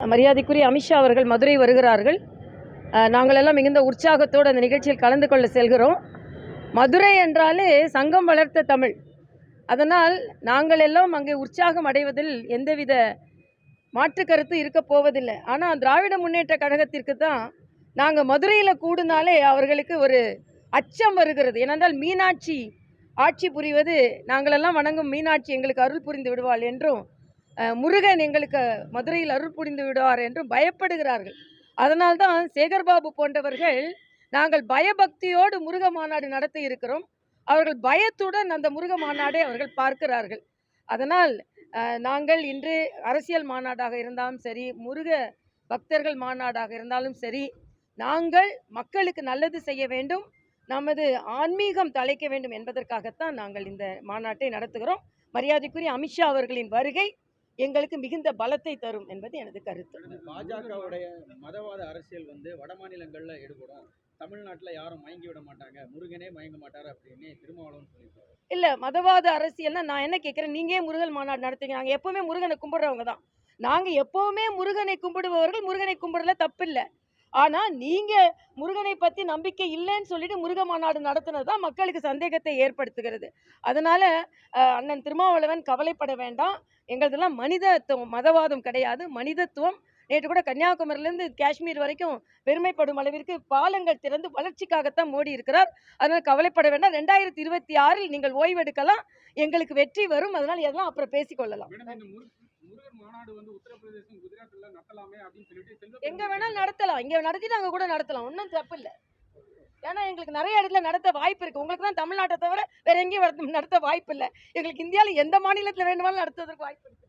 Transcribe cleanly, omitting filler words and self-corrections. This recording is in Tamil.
மரியாதைக்குரிய அமித்ஷா அவர்கள் மதுரை வருகிறார்கள். நாங்கள் எல்லாம் மிகுந்த உற்சாகத்தோடு அந்த நிகழ்ச்சியில் கலந்து கொள்ள செல்கிறோம். மதுரை என்றாலே சங்கம் வளர்த்த தமிழ். அதனால் நாங்கள் எல்லாம் அங்கே உற்சாகம் அடைவதில் எந்தவித மாற்று கருத்து இருக்க போவதில்லை. ஆனால் திராவிட முன்னேற்ற கழகத்திற்கு தான் நாங்கள் மதுரையில் கூடுனாலே அவர்களுக்கு ஒரு அச்சம் வருகிறது. ஏனென்றால் மீனாட்சி ஆட்சி புரிவது, நாங்களெல்லாம் வணங்கும் மீனாட்சி எங்களுக்கு அருள் புரிந்து விடுவாள் என்றும், முருகன் எங்களுக்கு மதுரையில் அருள் புரிந்து விடுவார் என்றும் பயப்படுகிறார்கள். அதனால்தான் சேகர்பாபு போன்றவர்கள் நாங்கள் பயபக்தியோடு முருக மாநாடு நடத்த இருக்கிறோம். அவர்கள் பயத்துடன் அந்த முருக மாநாடை அவர்கள் பார்க்கிறார்கள். அதனால் நாங்கள் இன்று அரசியல் மாநாடாக இருந்தாலும் சரி, முருக பக்தர்கள் மாநாடாக இருந்தாலும் சரி, நாங்கள் மக்களுக்கு நல்லது செய்ய வேண்டும், நமது ஆன்மீகம் தலைக்க வேண்டும் என்பதற்காகத்தான் நாங்கள் இந்த மாநாட்டை நடத்துகிறோம். மரியாதைக்குரிய அமித்ஷா அவர்களின் வருகை எங்களுக்கு மிகுந்த பலத்தை தரும் என்பது எனது கருத்து. பாஜகவுடைய மதவாத அரசியல் வட மாநிலங்கள்ல ஈடுபடும், தமிழ்நாட்டில் யாரும் மயங்கி விட மாட்டாங்க, முருகனே மயங்க மாட்டார் அப்படின்னு திருமாவளவன் சொல்லியிருக்காரு. இல்லை, மதவாத அரசியல்னா நான் என்ன கேட்குறேன், நீங்கள் முருகன் மாநாடு நடத்துங்க. நாங்கள் எப்போவுமே முருகனை கும்பிடுறவங்க தான். நாங்கள் எப்போவுமே முருகனை கும்பிடுபவர்கள். முருகனை கும்பிடல தப்பில்லை. ஆனால் நீங்கள் முருகனை பற்றி நம்பிக்கை இல்லைன்னு சொல்லிட்டு முருக மாநாடு நடத்துனது தான் மக்களுக்கு சந்தேகத்தை ஏற்படுத்துகிறது. அதனால் அண்ணன் திருமாவளவன் கவலைப்பட வேண்டாம். எங்களதெல்லாம் மனிதத்துவம், மதவாதம் கிடையாது, மனிதத்துவம். நேற்று கூட கன்னியாகுமரியிலேருந்து காஷ்மீர் வரைக்கும் பெருமைப்படும் அளவிற்கு பாலங்கள் திறந்து வளர்ச்சிக்காகத்தான் மோடி இருக்கிறார். அதனால் கவலைப்பட வேண்டாம். 2026 நீங்கள் ஓய்வெடுக்கலாம், எங்களுக்கு வெற்றி வரும். அதனால் எதெல்லாம் அப்புறம் பேசிக்கொள்ளலாம். எங்க வேணாலும் நடத்தலாம், இங்க நடத்திட்டு அங்க கூட நடத்தலாம், ஒன்றும் தப்பு இல்லை. ஏன்னா எங்களுக்கு நிறைய இடத்துல நடத்த வாய்ப்பு இருக்கு. உங்களுக்கு தான் தமிழ்நாட்டை தவிர வேற எங்கேயும் நடத்த வாய்ப்பு இல்லை. எங்களுக்கு இந்தியாவில் எந்த மாநிலத்தில் வேண்டுமானாலும் நடத்துவதற்கு வாய்ப்பு இருக்கு.